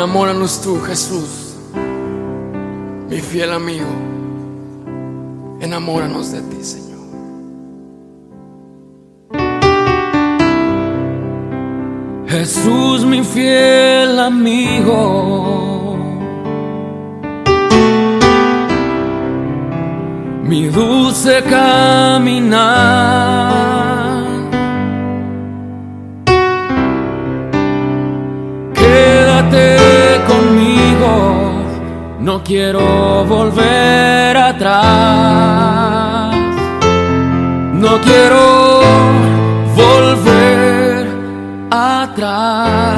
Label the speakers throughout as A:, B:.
A: Enamóranos tú, Jesús, mi fiel amigo. Enamóranos de ti, Señor.
B: Jesús, mi fiel amigo, mi dulce caminar, quédate conmigo, no quiero volver atrás, no quiero volver atrás.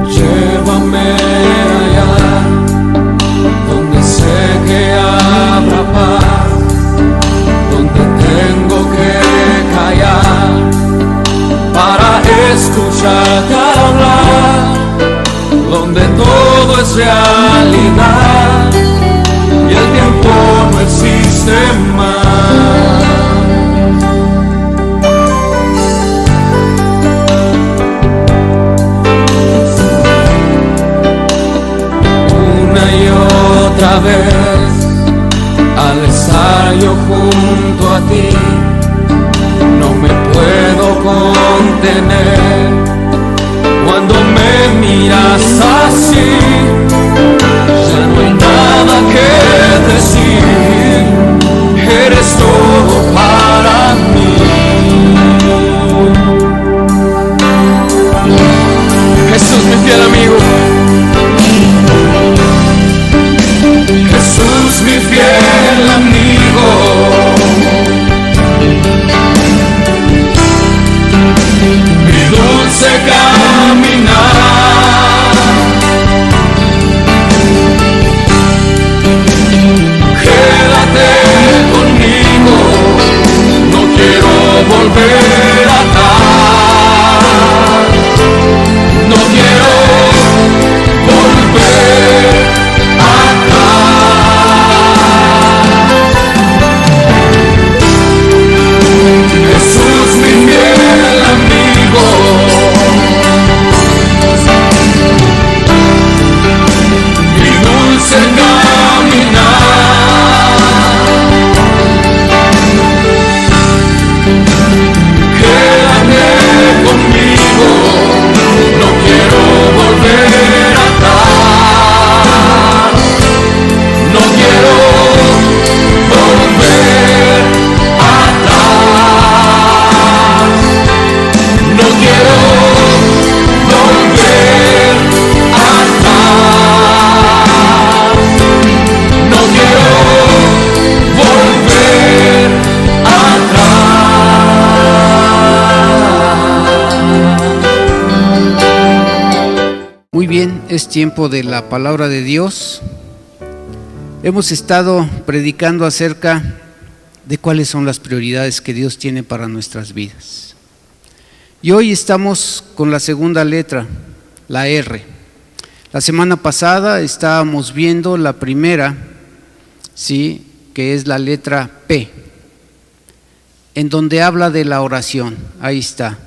B: Llévame allá donde sé que habrá paz, donde tengo que callar para escucharte hablar, donde todo es realidad y el tiempo no existe más. Una y otra vez, al estar yo junto a ti, no me puedo contener. Cuando me miras así, ya no hay nada que decir, eres todo para mí.
A: Jesús, mi fiel amigo.
B: Jesús, mi fiel amigo, mi dulce caminar, quédate conmigo, no quiero volver atrás, no quiero volver atrás. Jesús, mi fiel amigo, mi dulce caminar, quédate conmigo, no quiero volver atrás, no quiero volver atrás, no quiero volver atrás, no quiero volver atrás.
C: Muy bien, es tiempo de la palabra de Dios. Hemos estado predicando acerca de cuáles son las prioridades que Dios tiene para nuestras vidas. Y hoy estamos con la segunda letra, la R. La semana pasada estábamos viendo la primera, ¿sí?, que es la letra P, en donde habla de la oración. Ahí está.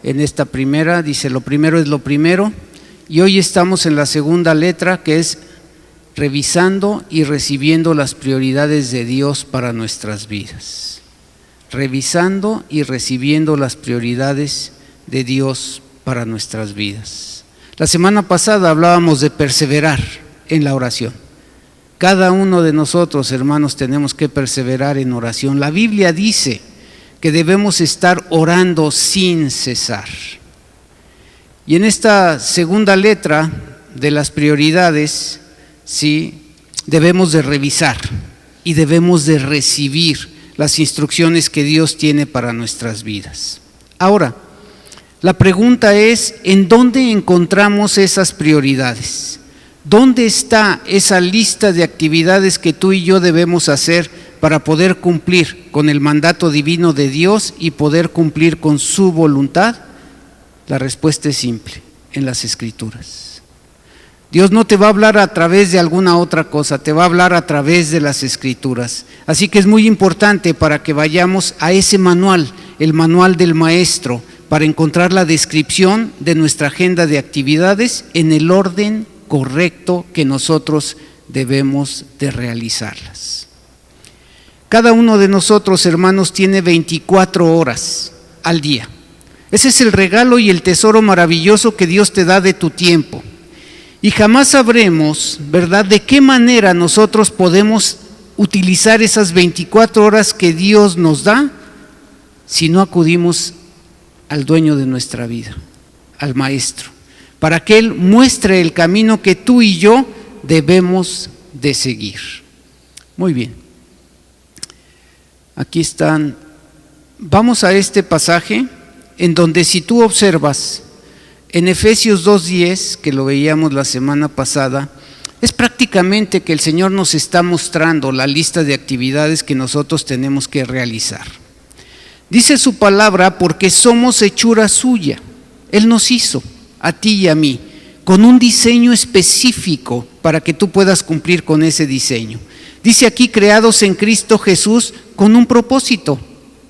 C: En esta primera dice: lo primero es lo primero. Y hoy estamos en la segunda letra, que es revisando y recibiendo las prioridades de Dios para nuestras vidas. Revisando y recibiendo las prioridades de Dios para nuestras vidas. La semana pasada hablábamos de perseverar en la oración. Cada uno de nosotros, hermanos, tenemos que perseverar en oración. La Biblia dice que debemos estar orando sin cesar. Y en esta segunda letra de las prioridades, sí, debemos de revisar y debemos de recibir las instrucciones que Dios tiene para nuestras vidas. Ahora, la pregunta es: ¿en dónde encontramos esas prioridades? ¿Dónde está esa lista de actividades que tú y yo debemos hacer para poder cumplir con el mandato divino de Dios y poder cumplir con su voluntad? La respuesta es simple: en las Escrituras. Dios no te va a hablar a través de alguna otra cosa, te va a hablar a través de las Escrituras. Así que es muy importante para que vayamos a ese manual, el manual del maestro, para encontrar la descripción de nuestra agenda de actividades en el orden correcto que nosotros debemos de realizarlas. Cada uno de nosotros, hermanos, tiene 24 horas al día. Ese es el regalo y el tesoro maravilloso que Dios te da de tu tiempo. Y jamás sabremos, ¿verdad?, de qué manera nosotros podemos utilizar esas 24 horas que Dios nos da si no acudimos al dueño de nuestra vida, al Maestro, para que Él muestre el camino que tú y yo debemos de seguir. Muy bien. Aquí están. Vamos a este pasaje en donde, si tú observas en Efesios 2:10, que lo veíamos la semana pasada, es prácticamente que el Señor nos está mostrando la lista de actividades que nosotros tenemos que realizar. Dice su palabra: porque somos hechura suya. Él nos hizo, a ti y a mí, con un diseño específico para que tú puedas cumplir con ese diseño. Dice aquí: creados en Cristo Jesús con un propósito,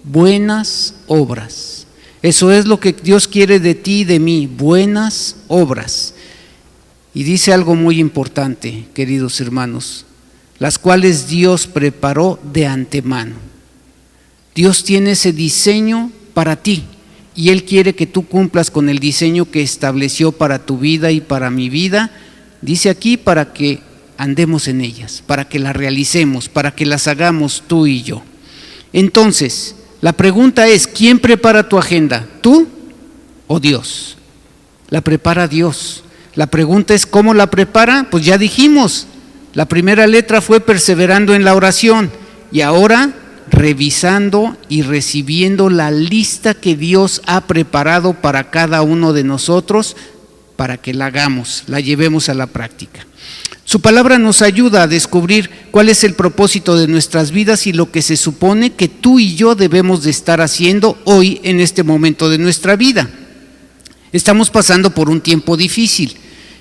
C: buenas obras. Eso es lo que Dios quiere de ti y de mí, buenas obras. Y dice algo muy importante, queridos hermanos, las cuales Dios preparó de antemano. Dios tiene ese diseño para ti y Él quiere que tú cumplas con el diseño que estableció para tu vida y para mi vida. Dice aquí: para que andemos en ellas, para que las realicemos, para que las hagamos tú y yo. Entonces, la pregunta es: ¿quién prepara tu agenda? ¿Tú o Dios? La prepara Dios. La pregunta es: ¿cómo la prepara? Pues ya dijimos, la primera letra fue perseverando en la oración, y ahora revisando y recibiendo la lista que Dios ha preparado para cada uno de nosotros, para que la hagamos, la llevemos a la práctica. Su palabra nos ayuda a descubrir cuál es el propósito de nuestras vidas y lo que se supone que tú y yo debemos de estar haciendo hoy, en este momento de nuestra vida. Estamos pasando por un tiempo difícil,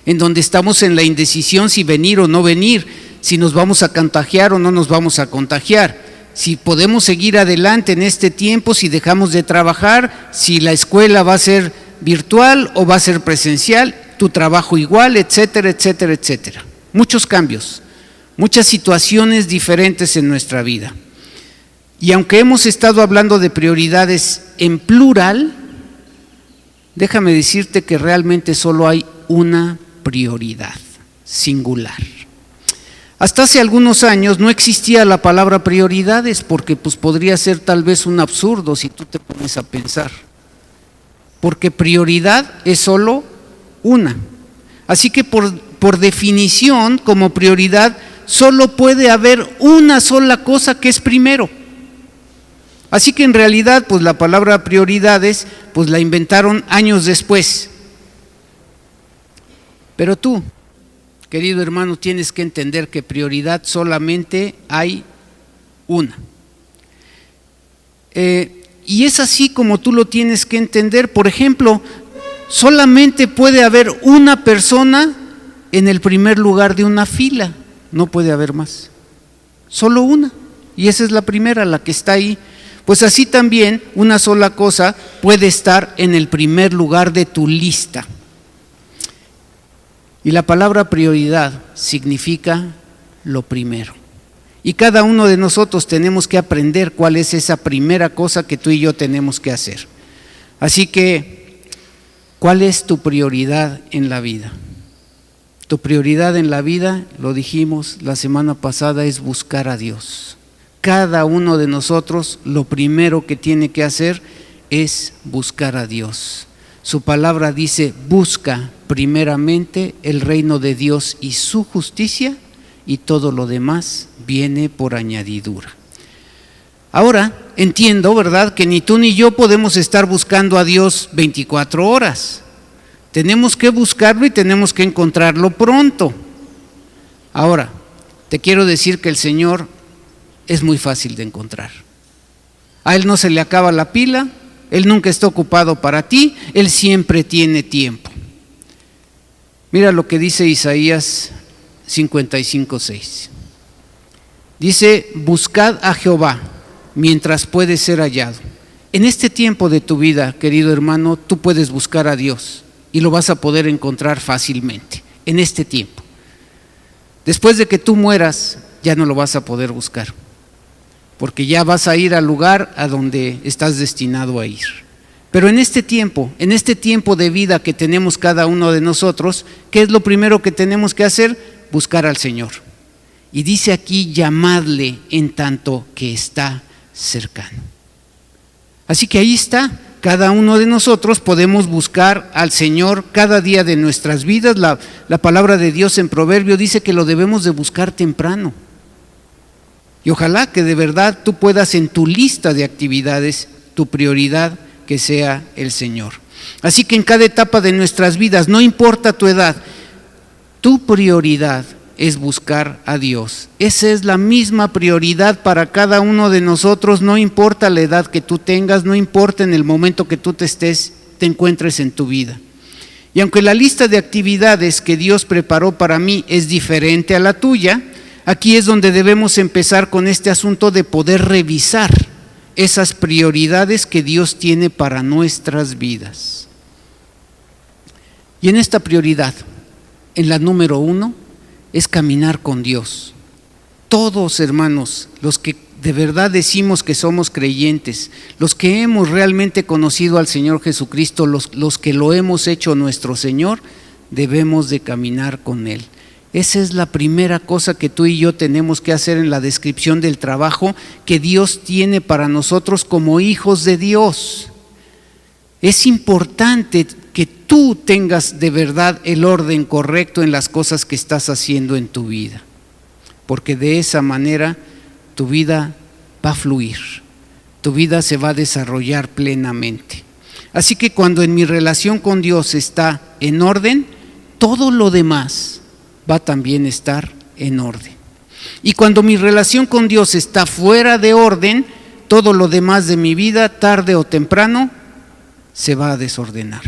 C: en donde estamos en la indecisión si venir o no venir, si nos vamos a contagiar o no nos vamos a contagiar, si podemos seguir adelante en este tiempo, si dejamos de trabajar, si la escuela va a ser virtual o va a ser presencial, tu trabajo igual, etcétera, etcétera, etcétera. Muchos cambios, muchas situaciones diferentes en nuestra vida. Y aunque hemos estado hablando de prioridades en plural, déjame decirte que realmente solo hay una prioridad singular. Hasta hace algunos años no existía la palabra prioridades, porque pues podría ser tal vez un absurdo si tú te pones a pensar, porque prioridad es solo una. Así que por definición, como prioridad, solo puede haber una sola cosa que es primero. Así que en realidad, pues la palabra prioridades, pues la inventaron años después. Pero tú, querido hermano, tienes que entender que prioridad solamente hay una. Y es así como tú lo tienes que entender. Por ejemplo, solamente puede haber una persona en el primer lugar de una fila, no puede haber más, solo una, y esa es la primera, la que está ahí. Pues así también una sola cosa puede estar en el primer lugar de tu lista. Y la palabra prioridad significa lo primero. Y cada uno de nosotros tenemos que aprender cuál es esa primera cosa que tú y yo tenemos que hacer. Así que, ¿cuál es tu prioridad en la vida? Tu prioridad en la vida, lo dijimos la semana pasada, es buscar a Dios. Cada uno de nosotros lo primero que tiene que hacer es buscar a Dios. Su palabra dice: busca primeramente el reino de Dios y su justicia, y todo lo demás viene por añadidura. Ahora entiendo, ¿verdad?, que ni tú ni yo podemos estar buscando a Dios 24 horas. Tenemos que buscarlo y tenemos que encontrarlo pronto. Ahora, te quiero decir que el Señor es muy fácil de encontrar. A Él no se le acaba la pila, Él nunca está ocupado para ti, Él siempre tiene tiempo. Mira lo que dice Isaías 55:6. Dice: buscad a Jehová mientras puede ser hallado, En este tiempo de tu vida, querido hermano, tú puedes buscar a Dios y lo vas a poder encontrar fácilmente, en este tiempo. Después de que tú mueras, ya no lo vas a poder buscar, porque ya vas a ir al lugar a donde estás destinado a ir. Pero en este tiempo de vida que tenemos cada uno de nosotros, ¿qué es lo primero que tenemos que hacer? Buscar al Señor. Y dice aquí, llamadle en tanto que está cercano. Así que ahí está, cada uno de nosotros podemos buscar al Señor cada día de nuestras vidas. La palabra de Dios en Proverbio dice que lo debemos de buscar temprano. Y ojalá que de verdad tú puedas en tu lista de actividades, tu prioridad que sea el Señor. Así que en cada etapa de nuestras vidas, no importa tu edad, tu prioridad es buscar a Dios. Esa es la misma prioridad para cada uno de nosotros, no importa la edad que tú tengas, no importa en el momento que tú te encuentres en tu vida. Y aunque la lista de actividades que Dios preparó para mí es diferente a la tuya, aquí es donde debemos empezar con este asunto de poder revisar esas prioridades que Dios tiene para nuestras vidas. Y en esta prioridad, en la número 1, es caminar con Dios. Todos, hermanos, los que de verdad decimos que somos creyentes, los que hemos realmente conocido al Señor Jesucristo, los que lo hemos hecho nuestro Señor, debemos de caminar con Él. Esa es la primera cosa que tú y yo tenemos que hacer en la descripción del trabajo que Dios tiene para nosotros como hijos de Dios. Es importante que tú tengas de verdad el orden correcto en las cosas que estás haciendo en tu vida, porque de esa manera tu vida va a fluir, tu vida se va a desarrollar plenamente. Así que cuando en mi relación con Dios está en orden, todo lo demás va también a estar en orden. Y cuando mi relación con Dios está fuera de orden, todo lo demás de mi vida, tarde o temprano, se va a desordenar.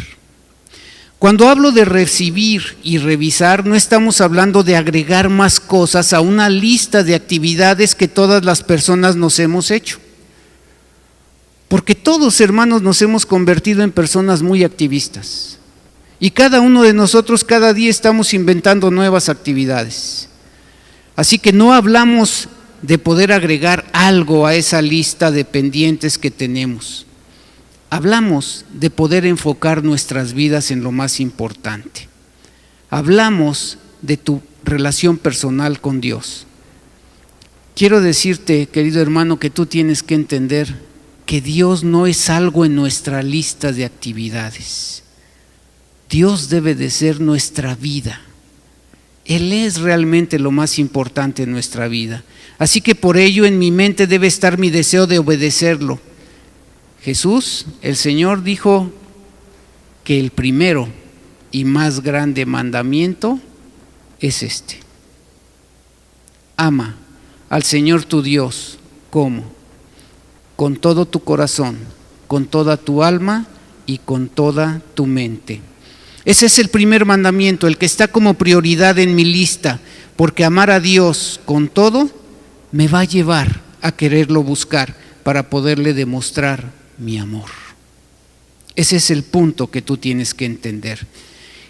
C: Cuando hablo de recibir y revisar, no estamos hablando de agregar más cosas a una lista de actividades que todas las personas nos hemos hecho. Porque todos, hermanos, nos hemos convertido en personas muy activistas. Y cada uno de nosotros cada día estamos inventando nuevas actividades. Así que no hablamos de poder agregar algo a esa lista de pendientes que tenemos. Hablamos de poder enfocar nuestras vidas en lo más importante. Hablamos de tu relación personal con Dios. Quiero decirte, querido hermano, que tú tienes que entender que Dios no es algo en nuestra lista de actividades. Dios debe de ser nuestra vida. Él es realmente lo más importante en nuestra vida. Así que por ello en mi mente debe estar mi deseo de obedecerlo. Jesús, el Señor, dijo que el primero y más grande mandamiento es este: ama al Señor tu Dios. ¿Cómo? Con todo tu corazón, con toda tu alma y con toda tu mente. Ese es el primer mandamiento, el que está como prioridad en mi lista, porque amar a Dios con todo me va a llevar a quererlo buscar para poderle demostrar mi amor. Ese es el punto que tú tienes que entender.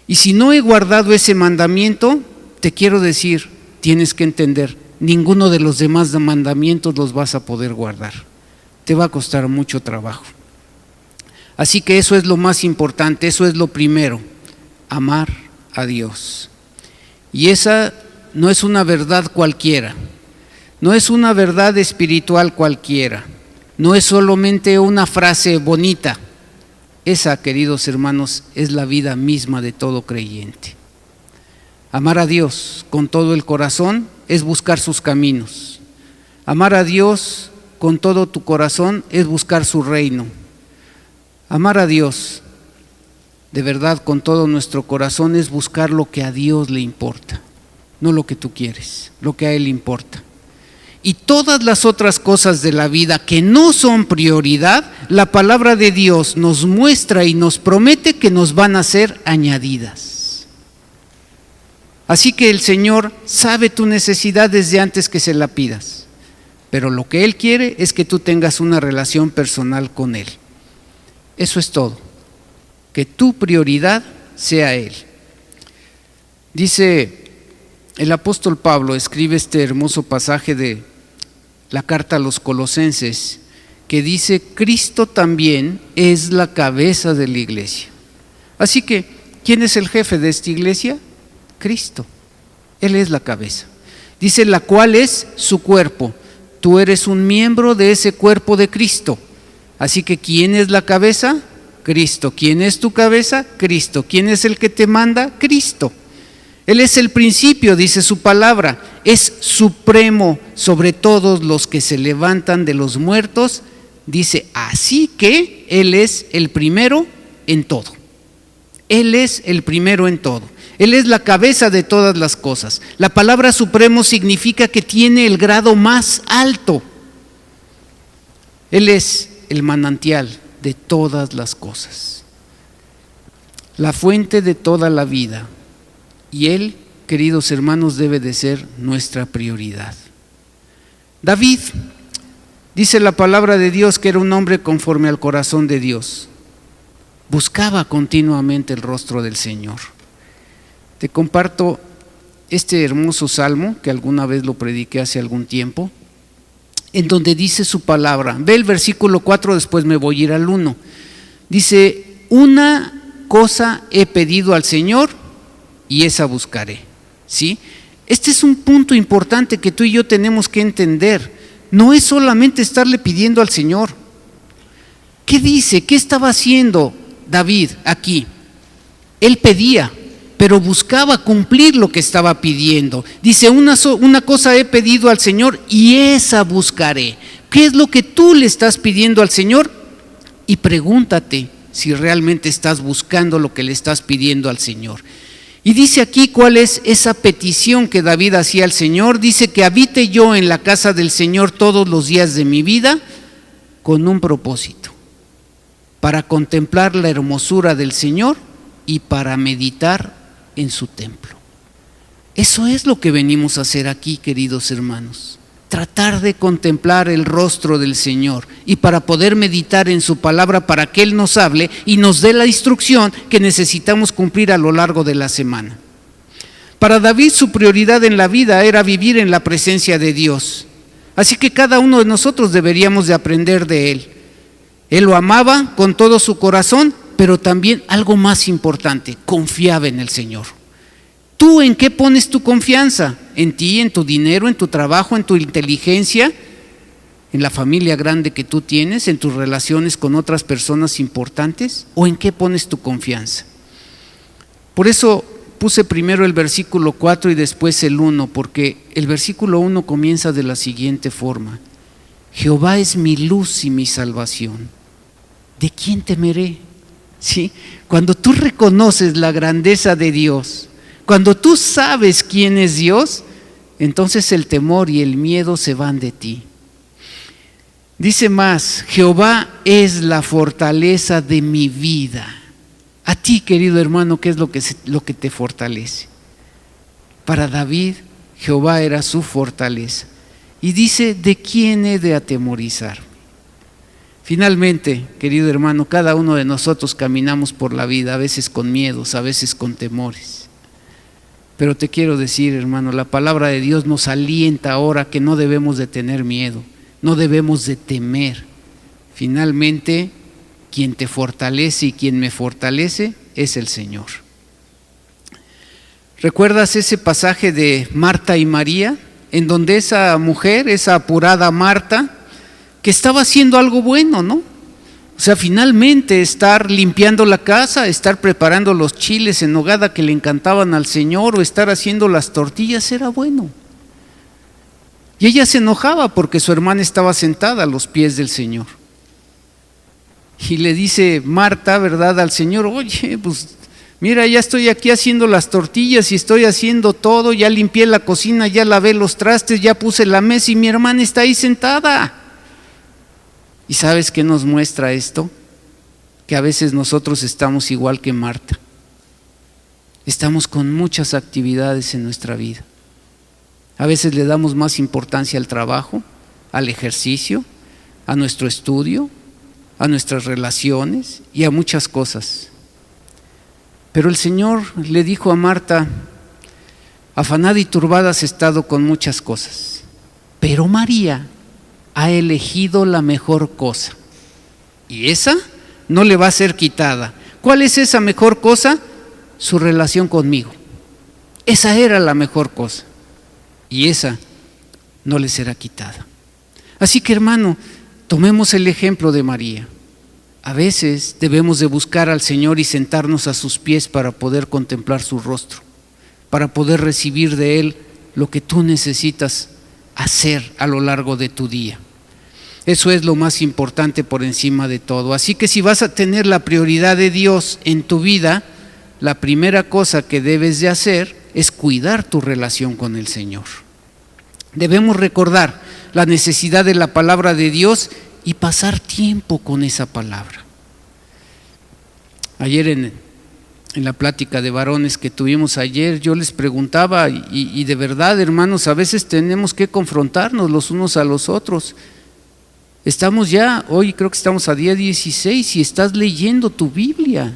C: Y si no he guardado ese mandamiento, te quiero decir, tienes que entender, ninguno de los demás mandamientos los vas a poder guardar. Te va a costar mucho trabajo. Así que eso es lo más importante, eso es lo primero, amar a Dios. Y esa no es una verdad cualquiera, no es una verdad espiritual cualquiera, no es solamente una frase bonita. Esa, queridos hermanos, es la vida misma de todo creyente. Amar a Dios con todo el corazón es buscar sus caminos. Amar a Dios con todo tu corazón es buscar su reino. Amar a Dios de verdad con todo nuestro corazón es buscar lo que a Dios le importa, no lo que tú quieres, lo que a Él importa. Y todas las otras cosas de la vida que no son prioridad, la palabra de Dios nos muestra y nos promete que nos van a ser añadidas. Así que el Señor sabe tu necesidad desde antes que se la pidas, pero lo que Él quiere es que tú tengas una relación personal con Él. Eso es todo. Que tu prioridad sea Él. Dice el apóstol Pablo, escribe este hermoso pasaje de la carta a los Colosenses, que dice: Cristo también es la cabeza de la iglesia. Así que, ¿quién es el jefe de esta iglesia? Cristo. Él es la cabeza. Dice: la cual es su cuerpo. Tú eres un miembro de ese cuerpo de Cristo. Así que, ¿quién es la cabeza? Cristo. ¿Quién es tu cabeza? Cristo. ¿Quién es el que te manda? Cristo. Él es el principio, dice su palabra, es supremo sobre todos los que se levantan de los muertos. Dice, así que Él es el primero en todo. Él es el primero en todo. Él es la cabeza de todas las cosas. La palabra supremo significa que tiene el grado más alto. Él es el manantial de todas las cosas, la fuente de toda la vida. Y Él, queridos hermanos, debe de ser nuestra prioridad. David, dice la palabra de Dios, que era un hombre conforme al corazón de Dios. Buscaba continuamente el rostro del Señor. Te comparto este hermoso salmo, que alguna vez lo prediqué hace algún tiempo, en donde dice su palabra. Ve el versículo 4, después me voy a ir al 1. Dice: una cosa he pedido al Señor, y esa buscaré. ¿Sí? Este es un punto importante que tú y yo tenemos que entender. No es solamente estarle pidiendo al Señor. ¿Qué dice? ¿Qué estaba haciendo David aquí? Él pedía, pero buscaba cumplir lo que estaba pidiendo. Dice: una cosa he pedido al Señor y esa buscaré. ¿Qué es lo que tú le estás pidiendo al Señor? Y pregúntate si realmente estás buscando lo que le estás pidiendo al Señor. Y dice aquí cuál es esa petición que David hacía al Señor. Dice: que habite yo en la casa del Señor todos los días de mi vida, con un propósito, para contemplar la hermosura del Señor y para meditar en su templo. Eso es lo que venimos a hacer aquí, queridos hermanos. Tratar de contemplar el rostro del Señor y para poder meditar en su palabra, para que Él nos hable y nos dé la instrucción que necesitamos cumplir a lo largo de la semana. Para David, su prioridad en la vida era vivir en la presencia de Dios. Así que cada uno de nosotros deberíamos de aprender de Él. Él lo amaba con todo su corazón, pero también algo más importante, confiaba en el Señor. ¿Tú en qué pones tu confianza? ¿En ti, en tu dinero, en tu trabajo, en tu inteligencia, en la familia grande que tú tienes, en tus relaciones con otras personas importantes? ¿O en qué pones tu confianza? Por eso puse primero el versículo 4 y después el 1, porque el versículo 1 comienza de la siguiente forma: Jehová es mi luz y mi salvación. ¿De quién temeré? ¿Sí? Cuando tú reconoces la grandeza de Dios, cuando tú sabes quién es Dios, entonces el temor y el miedo se van de ti. Dice más: Jehová es la fortaleza de mi vida. A ti, querido hermano, ¿qué es lo que te fortalece? Para David, Jehová era su fortaleza. Y dice: ¿de quién he de atemorizarme? Finalmente, querido hermano, cada uno de nosotros caminamos por la vida, a veces con miedos, a veces con temores. Pero te quiero decir, hermano, la palabra de Dios nos alienta ahora que no debemos de tener miedo, no debemos de temer. Finalmente, quien te fortalece y quien me fortalece es el Señor. ¿Recuerdas ese pasaje de Marta y María? En donde esa mujer, esa apurada Marta, que estaba haciendo algo bueno, ¿no? O sea, finalmente estar limpiando la casa, estar preparando los chiles en nogada que le encantaban al Señor, o estar haciendo las tortillas, era bueno. Y ella se enojaba porque su hermana estaba sentada a los pies del Señor. Y le dice Marta, ¿verdad?, al Señor: oye, pues mira, ya estoy aquí haciendo las tortillas y estoy haciendo todo, ya limpié la cocina, ya lavé los trastes, ya puse la mesa y mi hermana está ahí sentada. ¿Y sabes qué nos muestra esto? Que a veces nosotros estamos igual que Marta. Estamos con muchas actividades en nuestra vida. A veces le damos más importancia al trabajo, al ejercicio, a nuestro estudio, a nuestras relaciones y a muchas cosas. Pero el Señor le dijo a Marta: afanada y turbada has estado con muchas cosas, pero María ha elegido la mejor cosa, y esa no le va a ser quitada. ¿Cuál es esa mejor cosa? Su relación conmigo. Esa era la mejor cosa, y esa no le será quitada. Así que, hermano, tomemos el ejemplo de María. A veces debemos de buscar al Señor y sentarnos a sus pies para poder contemplar su rostro, para poder recibir de Él lo que tú necesitas hacer a lo largo de tu día. Eso es lo más importante por encima de todo. Así que si vas a tener la prioridad de Dios en tu vida, la primera cosa que debes de hacer es cuidar tu relación con el Señor. Debemos recordar la necesidad de la palabra de Dios y pasar tiempo con esa palabra. Ayer en la plática de varones que tuvimos ayer, yo les preguntaba, y de verdad, hermanos, a veces tenemos que confrontarnos los unos a los otros. Estamos ya, hoy creo que estamos a día 16 y estás leyendo tu Biblia.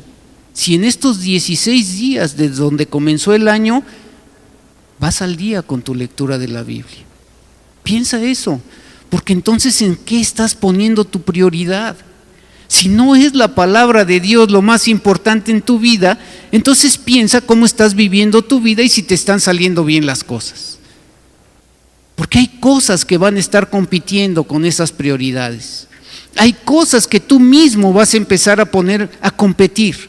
C: Si en estos 16 días desde donde comenzó el año, vas al día con tu lectura de la Biblia. Piensa eso, porque entonces ¿en qué estás poniendo tu prioridad? Si no es la palabra de Dios lo más importante en tu vida, entonces piensa cómo estás viviendo tu vida y si te están saliendo bien las cosas. Porque hay cosas que van a estar compitiendo con esas prioridades. Hay cosas que tú mismo vas a empezar a poner a competir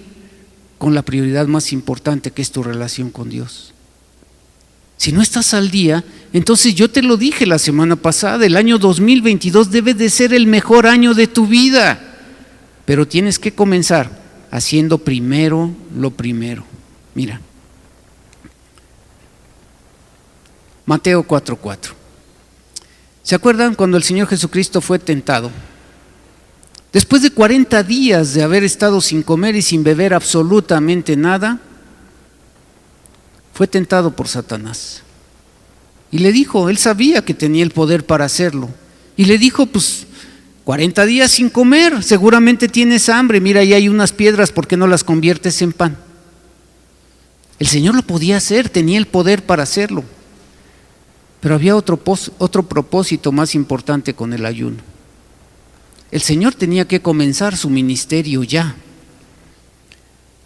C: con la prioridad más importante, que es tu relación con Dios. Si no estás al día, entonces yo te lo dije la semana pasada, el año 2022 debe de ser el mejor año de tu vida. Pero tienes que comenzar haciendo primero lo primero. Mira, Mateo 4:4. ¿Se acuerdan cuando el Señor Jesucristo fue tentado? Después de 40 días de haber estado sin comer y sin beber absolutamente nada, fue tentado por Satanás. Y le dijo, él sabía que tenía el poder para hacerlo. Y le dijo, pues 40 días sin comer, seguramente tienes hambre, mira, ahí hay unas piedras, ¿por qué no las conviertes en pan? El Señor lo podía hacer, tenía el poder para hacerlo. Pero había otro propósito más importante con el ayuno. El Señor tenía que comenzar su ministerio ya.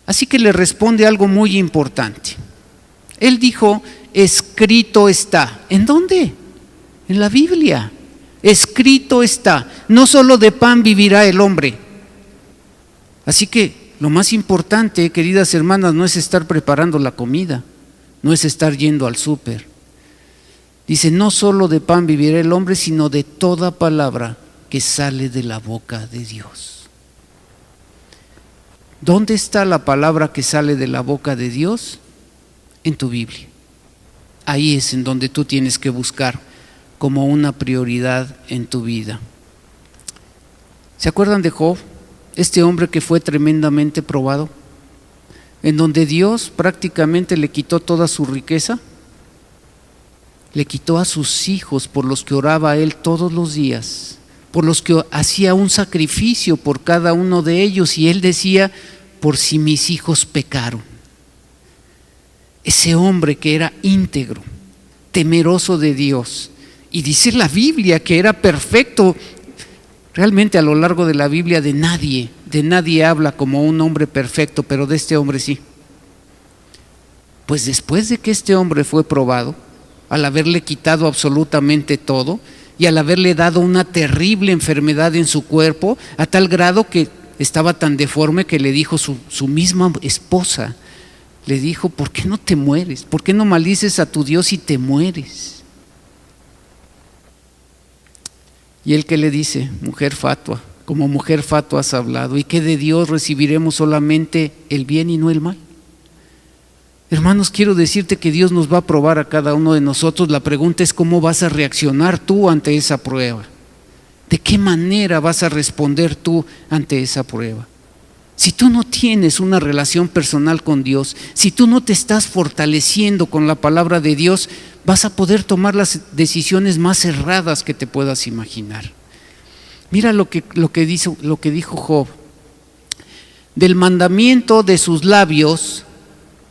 C: Así que le responde algo muy importante. Él dijo, escrito está. ¿En dónde? En la Biblia. Escrito está, no solo de pan vivirá el hombre. Así que lo más importante, queridas hermanas, no es estar preparando la comida, no es estar yendo al súper. Dice, no solo de pan vivirá el hombre, sino de toda palabra que sale de la boca de Dios. ¿Dónde está la palabra que sale de la boca de Dios? En tu Biblia. Ahí es en donde tú tienes que buscar como una prioridad en tu vida. ¿Se acuerdan de Job? Este hombre que fue tremendamente probado, en donde Dios prácticamente le quitó toda su riqueza, le quitó a sus hijos por los que oraba él todos los días, por los que hacía un sacrificio por cada uno de ellos, y él decía, por si mis hijos pecaron. Ese hombre que era íntegro, temeroso de Dios, y dice la Biblia que era perfecto. Realmente a lo largo de la Biblia de nadie habla como un hombre perfecto, pero de este hombre sí. Pues después de que este hombre fue probado, al haberle quitado absolutamente todo y al haberle dado una terrible enfermedad en su cuerpo, a tal grado que estaba tan deforme que le dijo su misma esposa, le dijo, ¿por qué no te mueres? ¿Por qué no maldices a tu Dios y te mueres? Y él que le dice, mujer fatua, como mujer fatua has hablado, y que de Dios recibiremos solamente el bien y no el mal. Hermanos, quiero decirte que Dios nos va a probar a cada uno de nosotros. La pregunta es cómo vas a reaccionar tú ante esa prueba. ¿De qué manera vas a responder tú ante esa prueba? Si tú no tienes una relación personal con Dios, si tú no te estás fortaleciendo con la palabra de Dios, vas a poder tomar las decisiones más erradas que te puedas imaginar. Mira lo que dijo Job. Del mandamiento de sus labios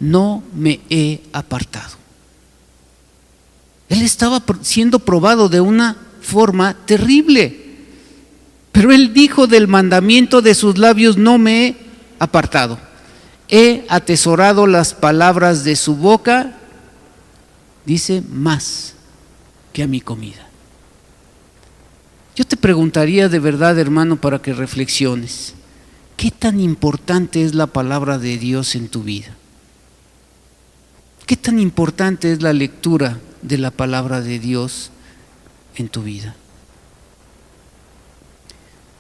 C: no me he apartado. Él estaba siendo probado de una forma terrible, pero él dijo: del mandamiento de sus labios no me he apartado. He atesorado las palabras de su boca, dice, más que a mi comida. Yo te preguntaría de verdad, hermano, para que reflexiones, ¿qué tan importante es la palabra de Dios en tu vida? ¿Qué tan importante es la lectura de la palabra de Dios en tu vida?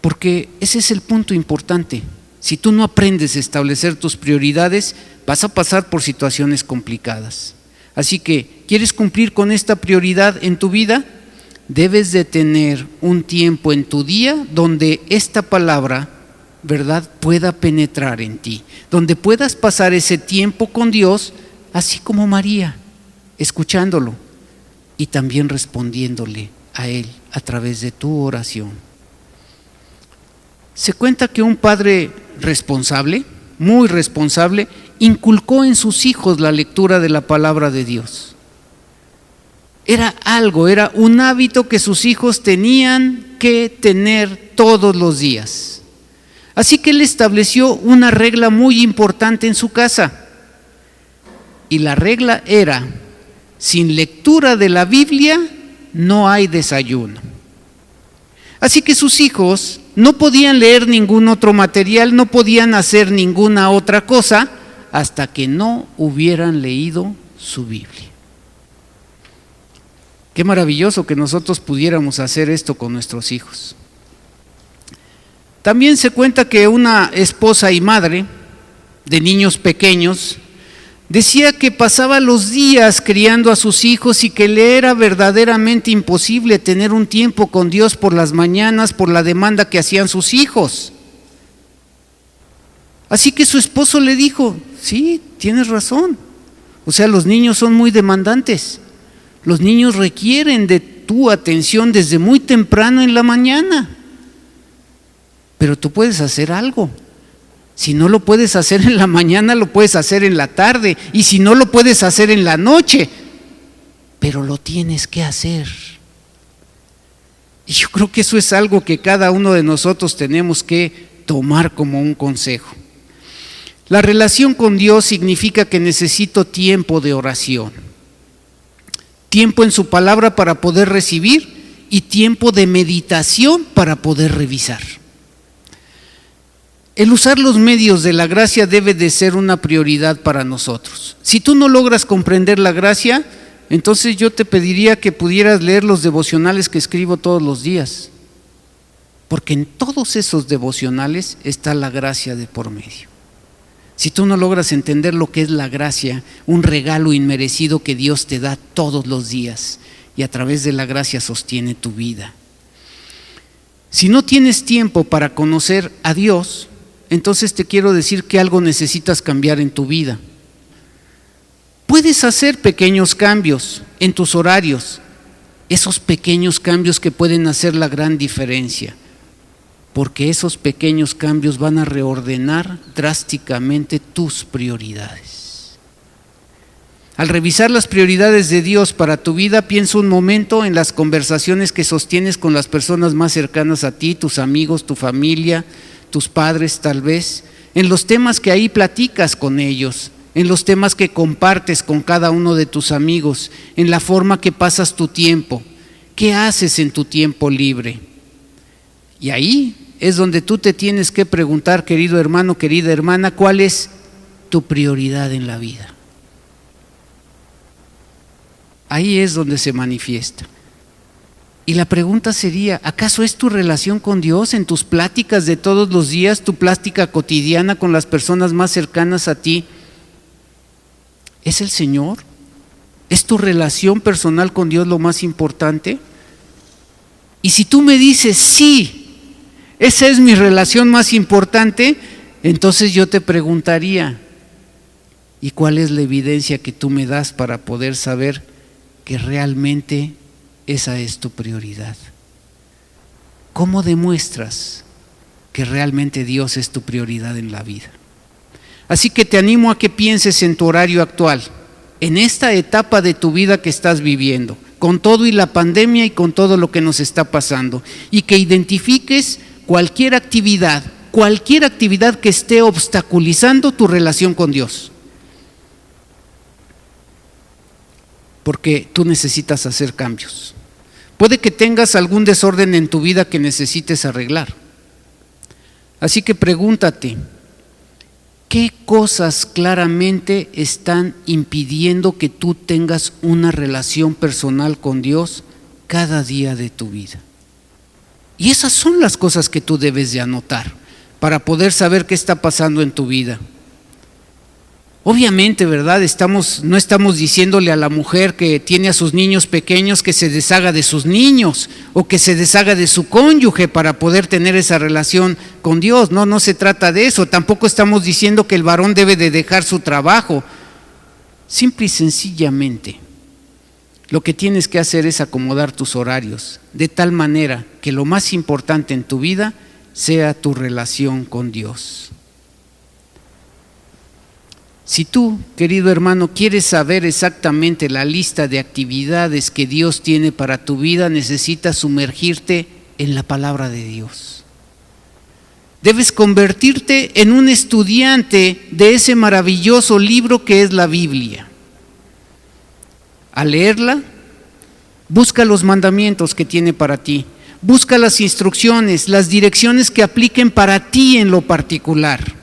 C: Porque ese es el punto importante. Si tú no aprendes a establecer tus prioridades, vas a pasar por situaciones complicadas. Así que, ¿quieres cumplir con esta prioridad en tu vida? Debes de tener un tiempo en tu día donde esta palabra, ¿verdad?, pueda penetrar en ti, donde puedas pasar ese tiempo con Dios, así como María, escuchándolo y también respondiéndole a Él a través de tu oración. Se cuenta que un padre responsable, muy responsable, inculcó en sus hijos la lectura de la palabra de Dios. Era un hábito que sus hijos tenían que tener todos los días. Así que él estableció una regla muy importante en su casa. Y la regla era: sin lectura de la Biblia no hay desayuno. Así que sus hijos no podían leer ningún otro material, no podían hacer ninguna otra cosa hasta que no hubieran leído su Biblia. Qué maravilloso que nosotros pudiéramos hacer esto con nuestros hijos. También se cuenta que una esposa y madre de niños pequeños decía que pasaba los días criando a sus hijos y que le era verdaderamente imposible tener un tiempo con Dios por las mañanas por la demanda que hacían sus hijos. Así que su esposo le dijo: sí, tienes razón. O sea, los niños son muy demandantes. Los niños requieren de tu atención desde muy temprano en la mañana. Pero tú puedes hacer algo. Si no lo puedes hacer en la mañana, lo puedes hacer en la tarde. Y si no, lo puedes hacer en la noche. Pero lo tienes que hacer. Y yo creo que eso es algo que cada uno de nosotros tenemos que tomar como un consejo. La relación con Dios significa que necesito tiempo de oración, tiempo en su palabra para poder recibir y tiempo de meditación para poder revisar. El usar los medios de la gracia debe de ser una prioridad para nosotros. Si tú no logras comprender la gracia, entonces yo te pediría que pudieras leer los devocionales que escribo todos los días, porque en todos esos devocionales está la gracia de por medio. Si tú no logras entender lo que es la gracia, un regalo inmerecido que Dios te da todos los días y a través de la gracia sostiene tu vida. Si no tienes tiempo para conocer a Dios, entonces te quiero decir que algo necesitas cambiar en tu vida. Puedes hacer pequeños cambios en tus horarios, esos pequeños cambios que pueden hacer la gran diferencia, porque esos pequeños cambios van a reordenar drásticamente tus prioridades. Al revisar las prioridades de Dios para tu vida, piensa un momento en las conversaciones que sostienes con las personas más cercanas a ti, tus amigos, tu familia, tus padres tal vez, en los temas que ahí platicas con ellos, en los temas que compartes con cada uno de tus amigos, en la forma que pasas tu tiempo, qué haces en tu tiempo libre. Y ahí es donde tú te tienes que preguntar, querido hermano, querida hermana, ¿cuál es tu prioridad en la vida? Ahí es donde se manifiesta. Y la pregunta sería, ¿acaso es tu relación con Dios en tus pláticas de todos los días, tu plática cotidiana con las personas más cercanas a ti? ¿Es el Señor? ¿Es tu relación personal con Dios lo más importante? Y si tú me dices, sí, esa es mi relación más importante, entonces yo te preguntaría, ¿y cuál es la evidencia que tú me das para poder saber que realmente esa es tu prioridad? ¿cómo demuestras que realmente Dios es tu prioridad en la vida? Así que te animo a que pienses en tu horario actual, en esta etapa de tu vida que estás viviendo, con todo y la pandemia y con todo lo que nos está pasando, y que identifiques cualquier actividad que esté obstaculizando tu relación con Dios. Porque tú necesitas hacer cambios. Puede que tengas algún desorden en tu vida que necesites arreglar. Así que pregúntate, ¿qué cosas claramente están impidiendo que tú tengas una relación personal con Dios cada día de tu vida? Y esas son las cosas que tú debes de anotar para poder saber qué está pasando en tu vida. Obviamente, ¿verdad? No estamos diciéndole a la mujer que tiene a sus niños pequeños que se deshaga de sus niños o que se deshaga de su cónyuge para poder tener esa relación con Dios. No se trata de eso. Tampoco estamos diciendo que el varón debe de dejar su trabajo. Simple y sencillamente, lo que tienes que hacer es acomodar tus horarios de tal manera que lo más importante en tu vida sea tu relación con Dios. Si tú, querido hermano, quieres saber exactamente la lista de actividades que Dios tiene para tu vida, necesitas sumergirte en la palabra de Dios. Debes convertirte en un estudiante de ese maravilloso libro que es la Biblia. Al leerla, busca los mandamientos que tiene para ti. Busca las instrucciones, las direcciones que apliquen para ti en lo particular.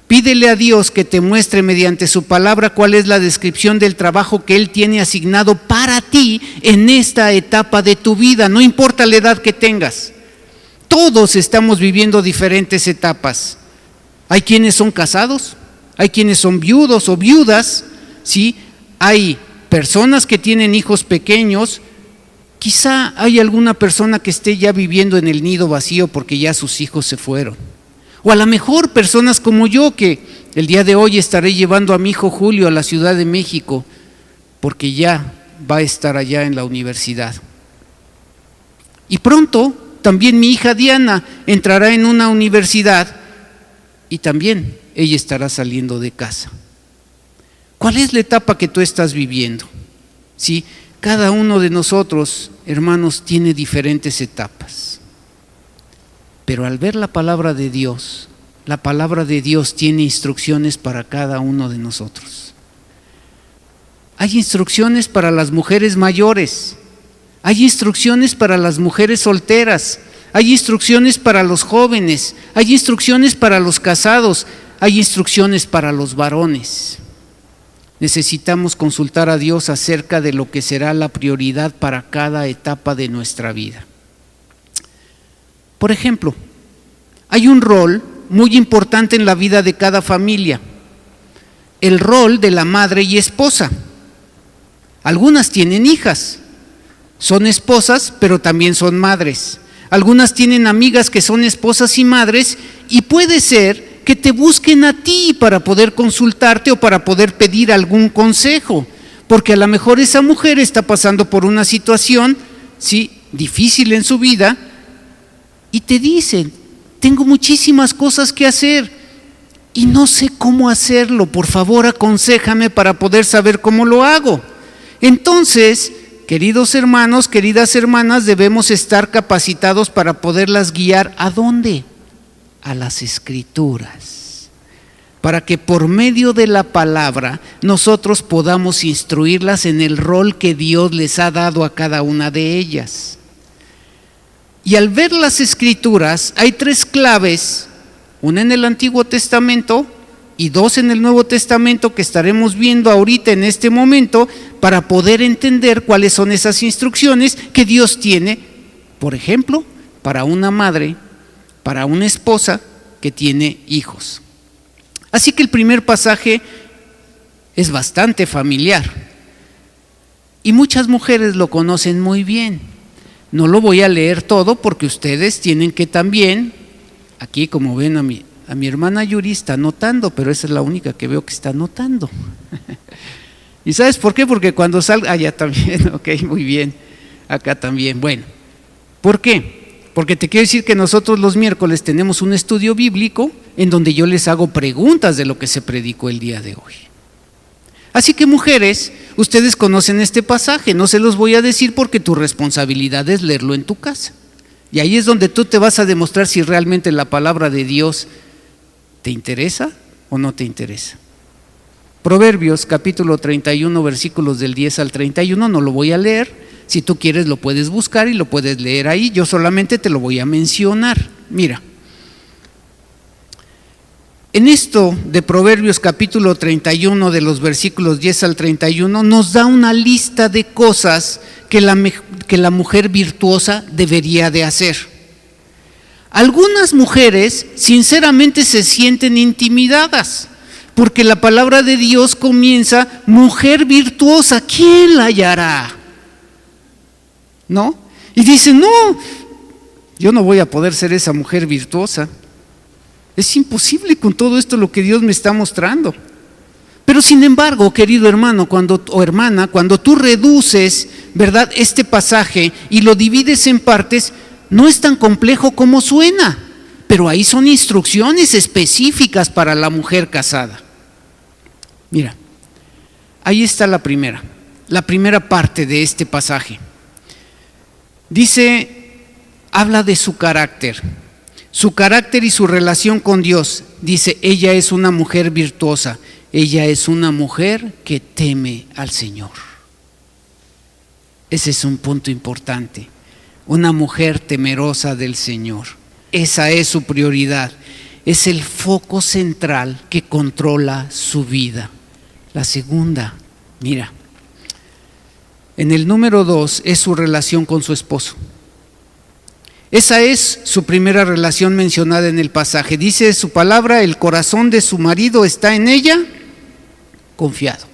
C: Pídele a Dios que te muestre mediante su palabra cuál es la descripción del trabajo que Él tiene asignado para ti en esta etapa de tu vida, no importa la edad que tengas. Todos estamos viviendo diferentes etapas. Hay quienes son casados, hay quienes son viudos o viudas, ¿sí? Hay personas que tienen hijos pequeños. Quizá hay alguna persona que esté ya viviendo en el nido vacío porque ya sus hijos se fueron. O a lo mejor personas como yo, que el día de hoy estaré llevando a mi hijo Julio a la Ciudad de México porque ya va a estar allá en la universidad. Y pronto también mi hija Diana entrará en una universidad y también ella estará saliendo de casa. ¿Cuál es la etapa que tú estás viviendo? Sí, cada uno de nosotros, hermanos, tiene diferentes etapas. Pero al ver la palabra de Dios tiene instrucciones para cada uno de nosotros. Hay instrucciones para las mujeres mayores, hay instrucciones para las mujeres solteras, hay instrucciones para los jóvenes, hay instrucciones para los casados, hay instrucciones para los varones. Necesitamos consultar a Dios acerca de lo que será la prioridad para cada etapa de nuestra vida. Por ejemplo, hay un rol muy importante en la vida de cada familia, el rol de la madre y esposa. Algunas tienen hijas, son esposas, pero también son madres. Algunas tienen amigas que son esposas y madres, y puede ser que te busquen a ti para poder consultarte o para poder pedir algún consejo, porque a lo mejor esa mujer está pasando por una situación, sí, difícil en su vida, y te dicen: tengo muchísimas cosas que hacer y no sé cómo hacerlo, por favor aconséjame para poder saber cómo lo hago. Entonces, queridos hermanos, queridas hermanas, debemos estar capacitados para poderlas guiar. ¿A dónde? A las Escrituras, para que por medio de la palabra nosotros podamos instruirlas en el rol que Dios les ha dado a cada una de ellas. Y al ver las Escrituras hay tres claves, una en el Antiguo Testamento y dos en el Nuevo Testamento que estaremos viendo ahorita en este momento, para poder entender cuáles son esas instrucciones que Dios tiene, por ejemplo, para una madre, para una esposa que tiene hijos. Así que el primer pasaje es bastante familiar y muchas mujeres lo conocen muy bien. No lo voy a leer todo porque ustedes tienen que también, aquí como ven a mi hermana Yuri está anotando, pero esa es la única que veo que está anotando. ¿Y sabes por qué? Porque cuando salga, allá también, ok, muy bien, acá también. Bueno, ¿por qué? Porque te quiero decir que nosotros los miércoles tenemos un estudio bíblico en donde yo les hago preguntas de lo que se predicó el día de hoy. Así que mujeres, ustedes conocen este pasaje, no se los voy a decir porque tu responsabilidad es leerlo en tu casa. Y ahí es donde tú te vas a demostrar si realmente la palabra de Dios te interesa o no te interesa. Proverbios capítulo 31, versículos del 10 al 31, no lo voy a leer. Si tú quieres lo puedes buscar y lo puedes leer ahí, yo solamente te lo voy a mencionar. Mira, en esto de Proverbios capítulo 31 de los versículos 10 al 31 nos da una lista de cosas que la mujer virtuosa debería de hacer. Algunas mujeres sinceramente se sienten intimidadas porque la palabra de Dios comienza, mujer virtuosa, ¿quién la hallará? ¿No? Y dicen, no, yo no voy a poder ser esa mujer virtuosa. Es imposible con todo esto lo que Dios me está mostrando. Pero sin embargo, querido hermano o hermana, cuando tú reduces, ¿verdad?, este pasaje y lo divides en partes, no es tan complejo como suena, pero ahí son instrucciones específicas para la mujer casada. Mira, ahí está la primera parte de este pasaje. Dice, habla de su carácter y su relación con Dios. Dice, ella es una mujer virtuosa, ella es una mujer que teme al Señor. Ese es un punto importante, una mujer temerosa del Señor. Esa es su prioridad, es el foco central que controla su vida. La segunda, mira, en el número 2 es su relación con su esposo. Esa es su primera relación mencionada en el pasaje. Dice su palabra, el corazón de su marido está en ella confiado.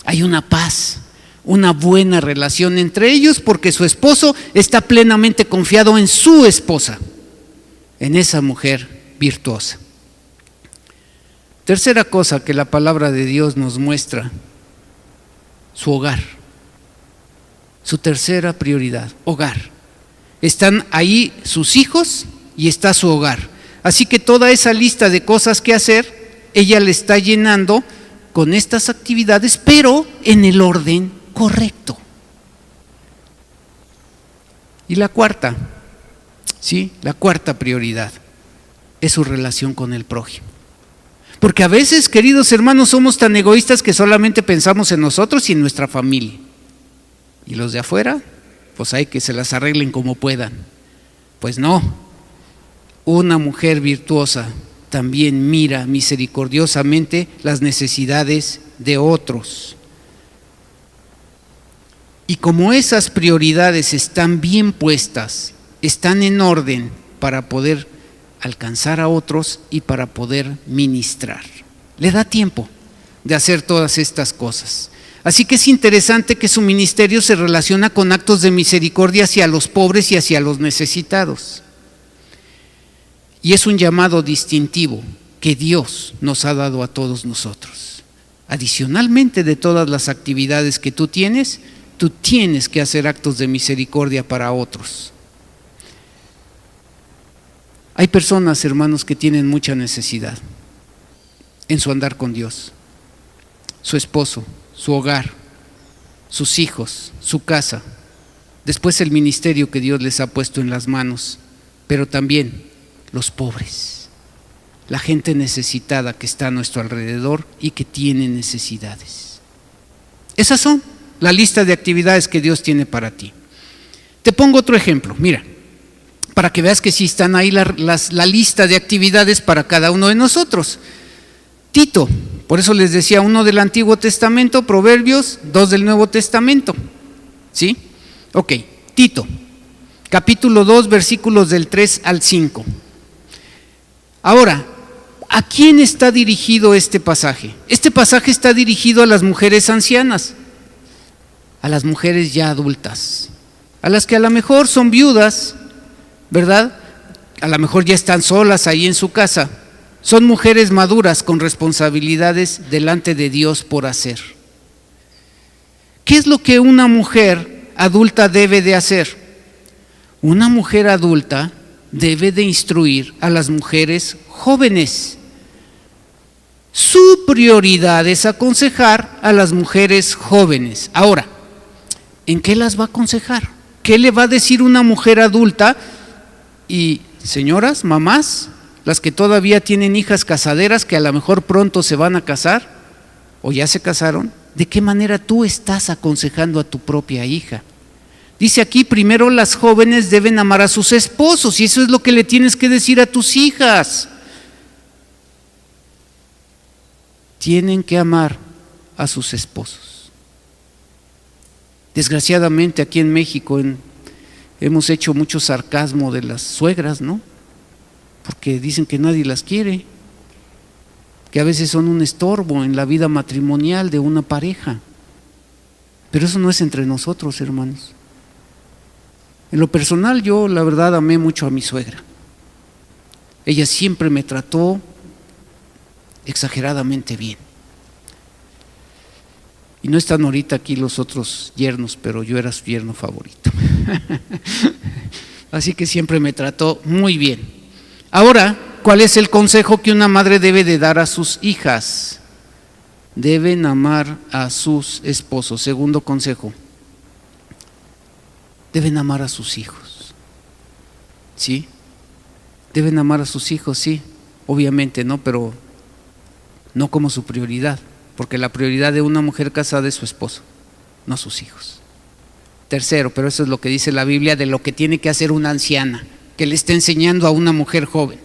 C: Hay una paz, una buena relación entre ellos porque su esposo está plenamente confiado en su esposa, en esa mujer virtuosa. Tercera cosa que la palabra de Dios nos muestra, su hogar. Su tercera prioridad, hogar. Están ahí sus hijos y está su hogar. Así que toda esa lista de cosas que hacer, ella le está llenando con estas actividades, pero en el orden correcto. Y la cuarta, ¿sí? La cuarta prioridad es su relación con el prójimo. Porque a veces, queridos hermanos, somos tan egoístas que solamente pensamos en nosotros y en nuestra familia. Y los de afuera, pues hay que se las arreglen como puedan. Pues no, una mujer virtuosa también mira misericordiosamente las necesidades de otros. Y como esas prioridades están bien puestas, están en orden para poder alcanzar a otros y para poder ministrar, le da tiempo de hacer todas estas cosas. Así que es interesante que su ministerio se relaciona con actos de misericordia hacia los pobres y hacia los necesitados. Y es un llamado distintivo que Dios nos ha dado a todos nosotros. Adicionalmente de todas las actividades que tú tienes que hacer actos de misericordia para otros. Hay personas, hermanos, que tienen mucha necesidad en su andar con Dios. Su esposo, su hogar, sus hijos, su casa, después el ministerio que Dios les ha puesto en las manos, pero también los pobres, la gente necesitada que está a nuestro alrededor y que tiene necesidades. Esas son la lista de actividades que Dios tiene para ti. Te pongo otro ejemplo, mira, para que veas que sí están ahí la lista de actividades para cada uno de nosotros. Tito, por eso les decía, 1 del Antiguo Testamento, Proverbios, 2 del Nuevo Testamento. ¿Sí? Ok, Tito, capítulo 2, versículos del 3 al 5. Ahora, ¿a quién está dirigido este pasaje? Este pasaje está dirigido a las mujeres ancianas, a las mujeres ya adultas, a las que a lo mejor son viudas, ¿verdad? A lo mejor ya están solas ahí en su casa. Son mujeres maduras con responsabilidades delante de Dios por hacer. ¿Qué es lo que una mujer adulta debe de hacer? Una mujer adulta debe de instruir a las mujeres jóvenes. Su prioridad es aconsejar a las mujeres jóvenes. Ahora, ¿en qué las va a aconsejar? ¿Qué le va a decir una mujer adulta? Y señoras, mamás, las que todavía tienen hijas casaderas que a lo mejor pronto se van a casar o ya se casaron, ¿de qué manera tú estás aconsejando a tu propia hija? Dice aquí, primero las jóvenes deben amar a sus esposos, y eso es lo que le tienes que decir a tus hijas. Tienen que amar a sus esposos. Desgraciadamente aquí en México hemos hecho mucho sarcasmo de las suegras, ¿no? Porque dicen que nadie las quiere, que a veces son un estorbo en la vida matrimonial de una pareja. Pero eso no es entre nosotros, hermanos. En lo personal, yo la verdad amé mucho a mi suegra. Ella siempre me trató exageradamente bien. Y no están ahorita aquí los otros yernos, pero yo era su yerno favorito. Así que siempre me trató muy bien. Ahora, ¿cuál es el consejo que una madre debe de dar a sus hijas? Deben amar a sus esposos. Segundo consejo. Deben amar a sus hijos. ¿Sí? Deben amar a sus hijos, sí. Obviamente, ¿no? Pero no como su prioridad. Porque la prioridad de una mujer casada es su esposo, no sus hijos. Tercero, pero eso es lo que dice la Biblia de lo que tiene que hacer una anciana, que le está enseñando a una mujer joven.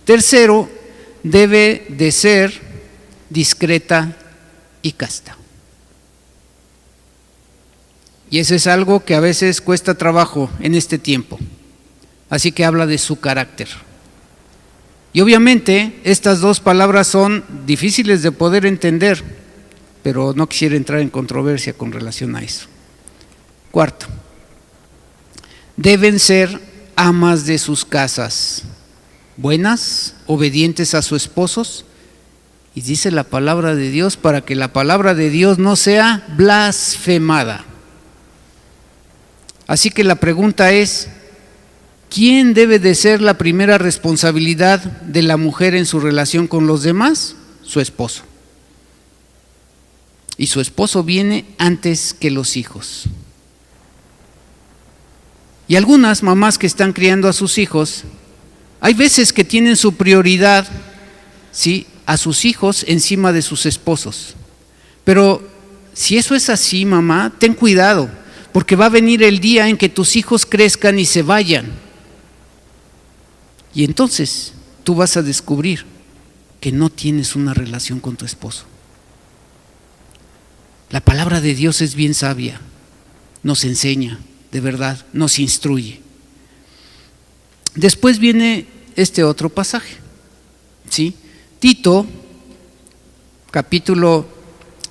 C: Tercero, debe de ser discreta y casta. Y eso es algo que a veces cuesta trabajo en este tiempo. Así que habla de su carácter. Y obviamente estas dos palabras son difíciles de poder entender, pero no quisiera entrar en controversia con relación a eso. Cuarto, deben ser amas de sus casas, buenas, obedientes a sus esposos, y dice la palabra de Dios para que la palabra de Dios no sea blasfemada. Así que la pregunta es, ¿quién debe de ser la primera responsabilidad de la mujer en su relación con los demás? Su esposo. Y su esposo viene antes que los hijos. Y algunas mamás que están criando a sus hijos, hay veces que tienen su prioridad, ¿sí?, a sus hijos encima de sus esposos. Pero si eso es así, mamá, ten cuidado, porque va a venir el día en que tus hijos crezcan y se vayan. Y entonces tú vas a descubrir que no tienes una relación con tu esposo. La palabra de Dios es bien sabia, nos enseña, de verdad, nos instruye. Después viene este otro pasaje, ¿sí? Tito, capítulo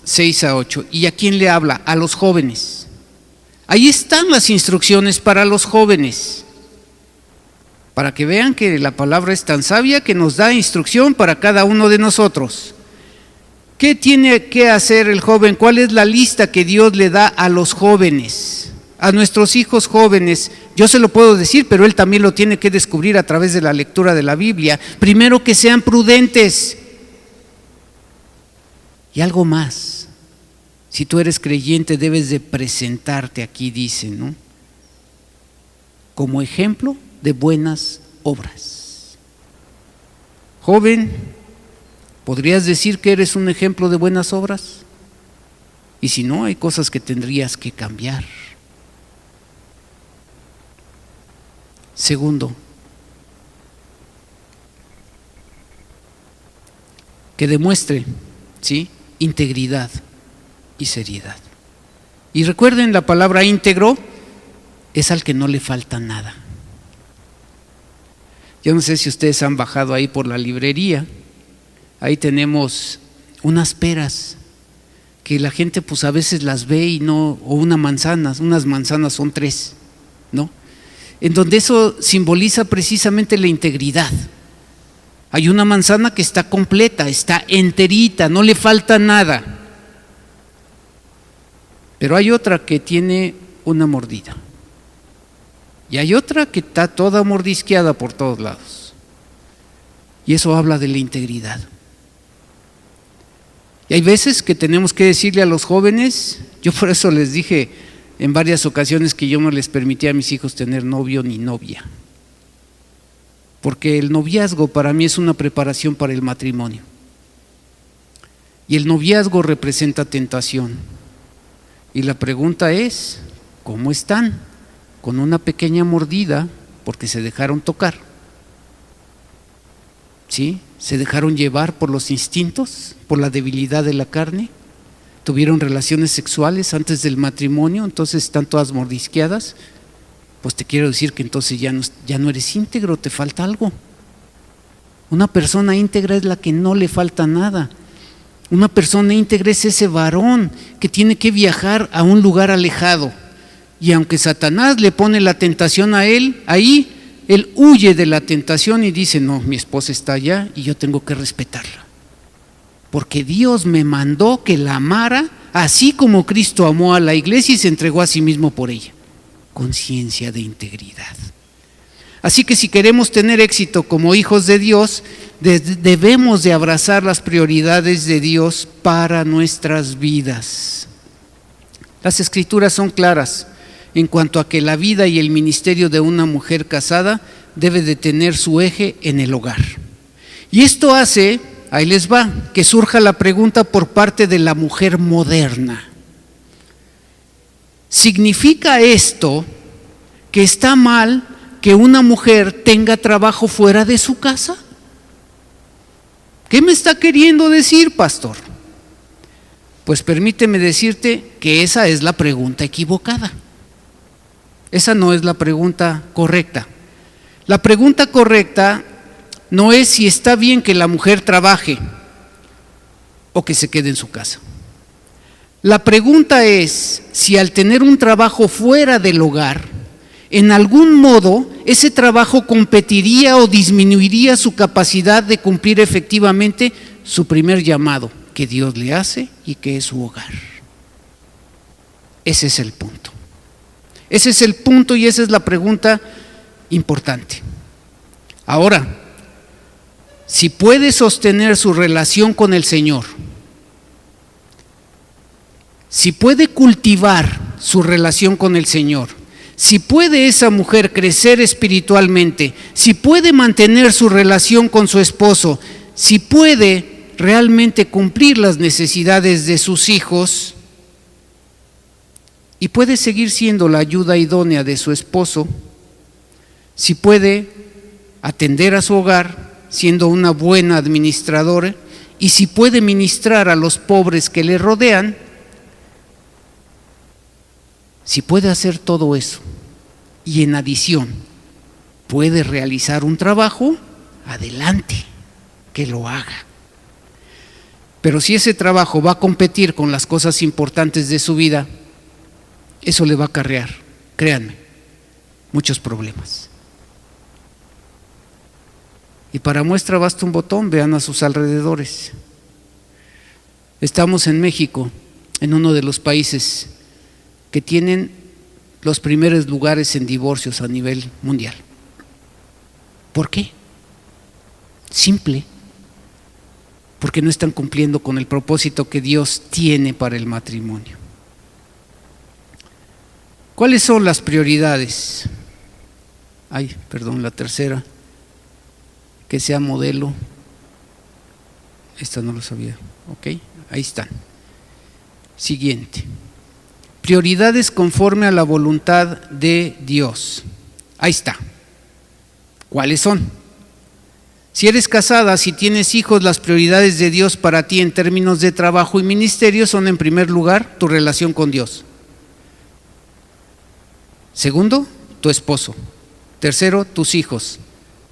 C: 6-8. ¿Y a quién le habla? A los jóvenes. Ahí están las instrucciones para los jóvenes, para que vean que la palabra es tan sabia que nos da instrucción para cada uno de nosotros. ¿Qué tiene que hacer el joven? ¿Cuál es la lista que Dios le da a los jóvenes? A nuestros hijos jóvenes, yo se lo puedo decir, pero él también lo tiene que descubrir a través de la lectura de la Biblia. Primero, que sean prudentes. Y algo más. Si tú eres creyente, debes de presentarte, aquí dice, ¿no?, como ejemplo de buenas obras. Joven, ¿podrías decir que eres un ejemplo de buenas obras? Y si no, hay cosas que tendrías que cambiar. Segundo, que demuestre, ¿sí?, integridad y seriedad. Y recuerden, la palabra íntegro es al que no le falta nada. Yo no sé si ustedes han bajado ahí por la librería, ahí tenemos unas peras que la gente pues a veces las ve y no, o unas manzanas son 3, ¿no? En donde eso simboliza precisamente la integridad. Hay una manzana que está completa, está enterita, no le falta nada. Pero hay otra que tiene una mordida. y hay otra que está toda mordisqueada por todos lados. Y eso habla de la integridad. Y hay veces que tenemos que decirle a los jóvenes, yo por eso les dije en varias ocasiones que yo no les permitía a mis hijos tener novio ni novia, porque el noviazgo para mí es una preparación para el matrimonio. Y el noviazgo representa tentación. Y la pregunta es, ¿cómo están? Con una pequeña mordida porque se dejaron tocar. ¿Sí? ¿Se dejaron llevar por los instintos, por la debilidad de la carne? ¿Tuvieron relaciones sexuales antes del matrimonio? Entonces están todas mordisqueadas. Pues te quiero decir que entonces ya no eres íntegro, te falta algo. Una persona íntegra es la que no le falta nada. Una persona íntegra es ese varón que tiene que viajar a un lugar alejado. Y aunque Satanás le pone la tentación a él, ahí él huye de la tentación y dice, no, mi esposa está allá y yo tengo que respetarla. Porque Dios me mandó que la amara así como Cristo amó a la iglesia y se entregó a sí mismo por ella. Conciencia de integridad. Así que si queremos tener éxito como hijos de Dios, debemos de abrazar las prioridades de Dios para nuestras vidas. Las escrituras son claras en cuanto a que la vida y el ministerio de una mujer casada debe de tener su eje en el hogar. Y esto hace, ahí les va, que surja la pregunta por parte de la mujer moderna. ¿Significa esto que está mal que una mujer tenga trabajo fuera de su casa? ¿Qué me está queriendo decir, pastor? Pues permíteme decirte que esa es la pregunta equivocada. Esa no es la pregunta correcta. La pregunta correcta no es si está bien que la mujer trabaje o que se quede en su casa. La pregunta es si al tener un trabajo fuera del hogar, en algún modo ese trabajo competiría o disminuiría su capacidad de cumplir efectivamente su primer llamado que Dios le hace y que es su hogar. Ese es el punto. Ese es el punto y esa es la pregunta importante. Ahora, si puede sostener su relación con el Señor, si puede cultivar su relación con el Señor, si puede esa mujer crecer espiritualmente, si puede mantener su relación con su esposo, si puede realmente cumplir las necesidades de sus hijos y puede seguir siendo la ayuda idónea de su esposo, si puede atender a su hogar siendo una buena administradora y si puede ministrar a los pobres que le rodean, si puede hacer todo eso y en adición puede realizar un trabajo, adelante, que lo haga. Pero si ese trabajo va a competir con las cosas importantes de su vida, eso le va a acarrear, créanme, muchos problemas. Y para muestra basta un botón, vean a sus alrededores. Estamos en México, en uno de los países que tienen los primeros lugares en divorcios a nivel mundial. ¿Por qué? Simple. Porque no están cumpliendo con el propósito que Dios tiene para el matrimonio. ¿Cuáles son las prioridades? La tercera, que sea modelo. Esta no lo sabía, ok, ahí están. Siguiente. Prioridades conforme a la voluntad de Dios. Ahí está. ¿Cuáles son? Si eres casada, si tienes hijos, las prioridades de Dios para ti en términos de trabajo y ministerio son en primer lugar tu relación con Dios. Segundo, tu esposo. Tercero, tus hijos.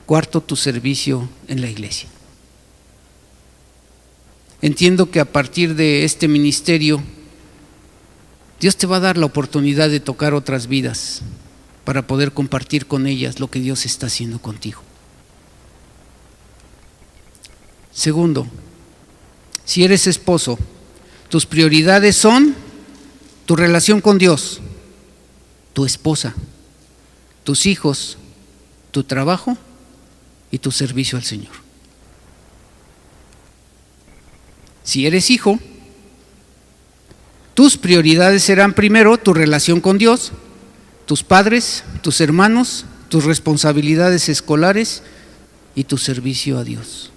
C: Cuarto, tu servicio en la iglesia. Entiendo que a partir de este ministerio, Dios te va a dar la oportunidad de tocar otras vidas para poder compartir con ellas lo que Dios está haciendo contigo. Segundo, si eres esposo, tus prioridades son tu relación con Dios, tu esposa, tus hijos, tu trabajo y tu servicio al Señor. Si eres hijo, tus prioridades serán primero tu relación con Dios, tus padres, tus hermanos, tus responsabilidades escolares y tu servicio a Dios.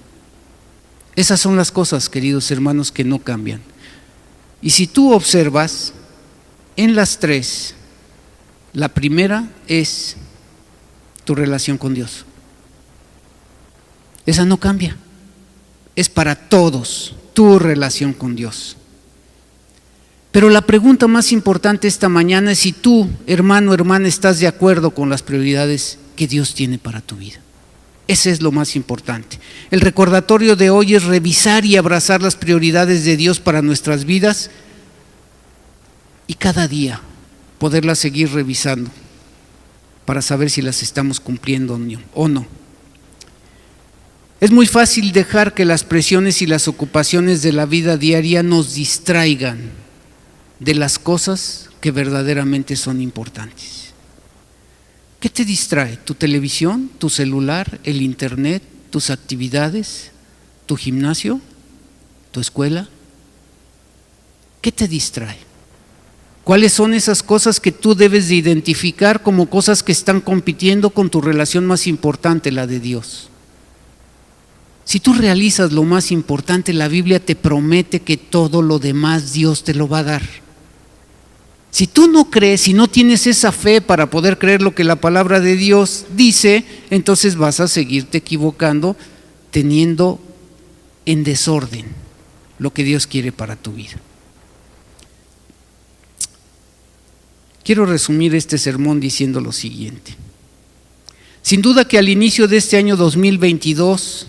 C: Esas son las cosas, queridos hermanos, que no cambian. Y si tú observas, en las tres, la primera es tu relación con Dios. Esa no cambia. Es para todos tu relación con Dios. Pero la pregunta más importante esta mañana es si tú, hermano, hermana, estás de acuerdo con las prioridades que Dios tiene para tu vida. Ese es lo más importante. El recordatorio de hoy es revisar y abrazar las prioridades de Dios para nuestras vidas y cada día poderlas seguir revisando para saber si las estamos cumpliendo o no. Es muy fácil dejar que las presiones y las ocupaciones de la vida diaria nos distraigan de las cosas que verdaderamente son importantes. ¿Qué te distrae? ¿Tu televisión, tu celular, el internet, tus actividades, tu gimnasio, tu escuela? ¿Qué te distrae? ¿Cuáles son esas cosas que tú debes de identificar como cosas que están compitiendo con tu relación más importante, la de Dios? Si tú realizas lo más importante, la Biblia te promete que todo lo demás Dios te lo va a dar. Si tú no crees, si no tienes esa fe para poder creer lo que la palabra de Dios dice, entonces vas a seguirte equivocando, teniendo en desorden lo que Dios quiere para tu vida. Quiero resumir este sermón diciendo lo siguiente. Sin duda que al inicio de este año 2022,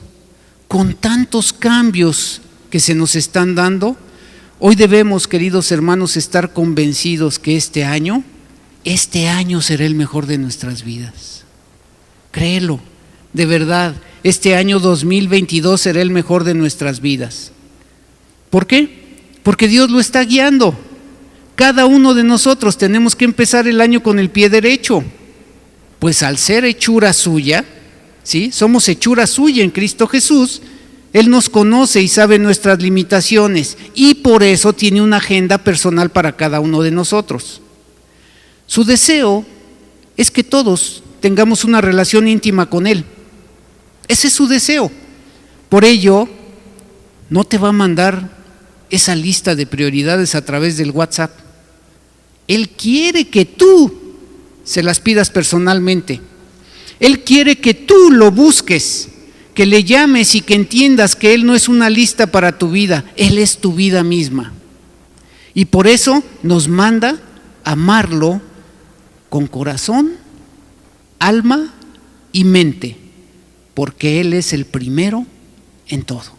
C: con tantos cambios que se nos están dando, hoy debemos, queridos hermanos, estar convencidos que este año será el mejor de nuestras vidas. Créelo, de verdad, este año 2022 será el mejor de nuestras vidas. ¿Por qué? Porque Dios lo está guiando. Cada uno de nosotros tenemos que empezar el año con el pie derecho, pues al ser hechura suya, ¿sí? Somos hechura suya en Cristo Jesús. Él nos conoce y sabe nuestras limitaciones y por eso tiene una agenda personal para cada uno de nosotros. Su deseo es que todos tengamos una relación íntima con Él. Ese es su deseo. Por ello, no te va a mandar esa lista de prioridades a través del WhatsApp. Él quiere que tú se las pidas personalmente. Él quiere que tú lo busques, que le llames y que entiendas que Él no es una lista para tu vida, Él es tu vida misma. Y por eso nos manda amarlo con corazón, alma y mente, porque Él es el primero en todo.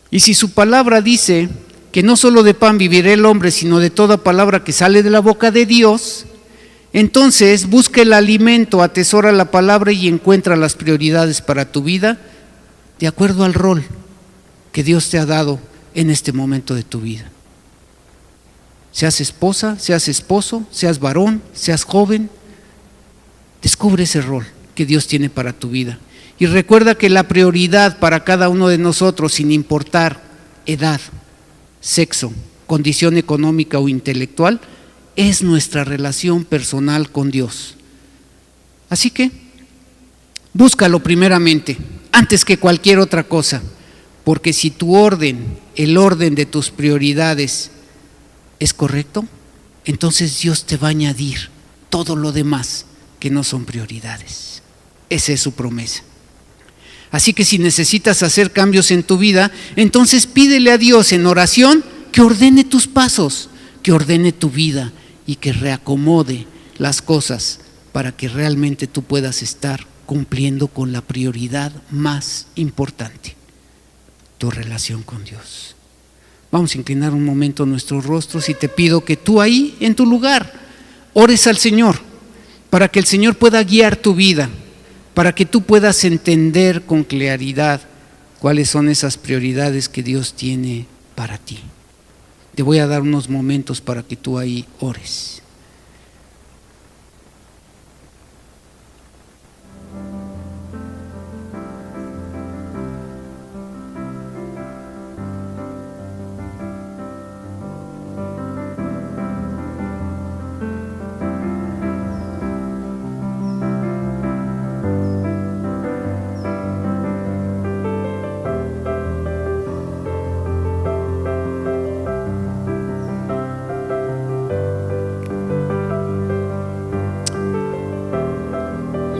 C: Y si su palabra dice que no solo de pan vivirá el hombre, sino de toda palabra que sale de la boca de Dios, entonces busca el alimento, atesora la palabra y encuentra las prioridades para tu vida de acuerdo al rol que Dios te ha dado en este momento de tu vida. Seas esposa, seas esposo, seas varón, seas joven, descubre ese rol que Dios tiene para tu vida. Y recuerda que la prioridad para cada uno de nosotros, sin importar edad, sexo, condición económica o intelectual, es nuestra relación personal con Dios. Así que, búscalo primeramente, antes que cualquier otra cosa, porque si tu orden, el orden de tus prioridades es correcto, entonces Dios te va a añadir todo lo demás que no son prioridades. Esa es su promesa. Así que si necesitas hacer cambios en tu vida, entonces pídele a Dios en oración que ordene tus pasos, que ordene tu vida y que reacomode las cosas para que realmente tú puedas estar cumpliendo con la prioridad más importante, tu relación con Dios. Vamos a inclinar un momento nuestros rostros y te pido que tú ahí, en tu lugar, ores al Señor para que el Señor pueda guiar tu vida, para que tú puedas entender con claridad cuáles son esas prioridades que Dios tiene para ti. Te voy a dar unos momentos para que tú ahí ores.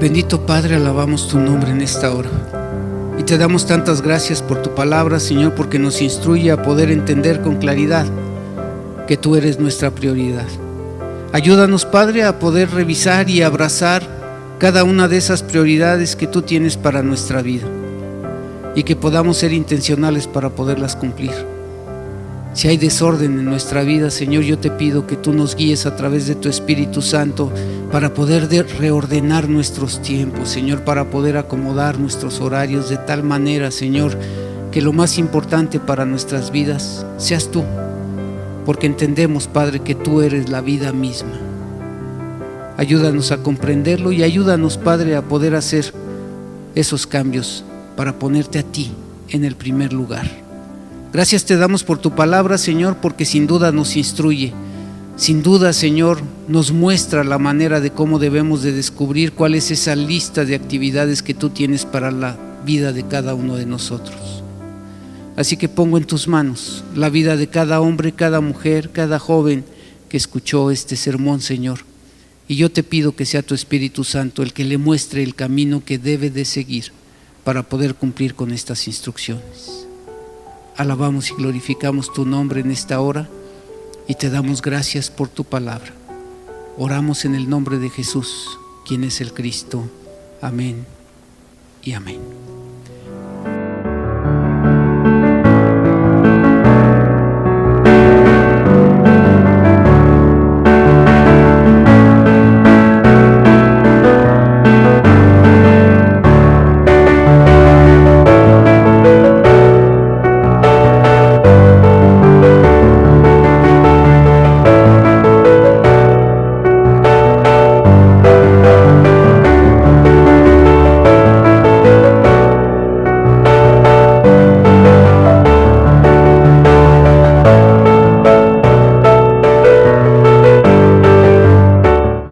C: Bendito Padre, alabamos tu nombre en esta hora. Y te damos tantas gracias por tu palabra, Señor, porque nos instruye a poder entender con claridad que tú eres nuestra prioridad. Ayúdanos, Padre, a poder revisar y abrazar cada una de esas prioridades que tú tienes para nuestra vida y que podamos ser intencionales para poderlas cumplir. Si hay desorden en nuestra vida, Señor, yo te pido que tú nos guíes a través de tu Espíritu Santo para poder reordenar nuestros tiempos, Señor, para poder acomodar nuestros horarios de tal manera, Señor, que lo más importante para nuestras vidas seas tú, porque entendemos, Padre, que tú eres la vida misma. Ayúdanos a comprenderlo y ayúdanos, Padre, a poder hacer esos cambios para ponerte a ti en el primer lugar. Gracias te damos por tu palabra, Señor, porque sin duda nos instruye. Sin duda, Señor, nos muestra la manera de cómo debemos de descubrir cuál es esa lista de actividades que tú tienes para la vida de cada uno de nosotros. Así que pongo en tus manos la vida de cada hombre, cada mujer, cada joven que escuchó este sermón, Señor. Y yo te pido que sea tu Espíritu Santo el que le muestre el camino que debe de seguir para poder cumplir con estas instrucciones. Alabamos y glorificamos tu nombre en esta hora y te damos gracias por tu palabra. Oramos en el nombre de Jesús, quien es el Cristo. Amén y amén.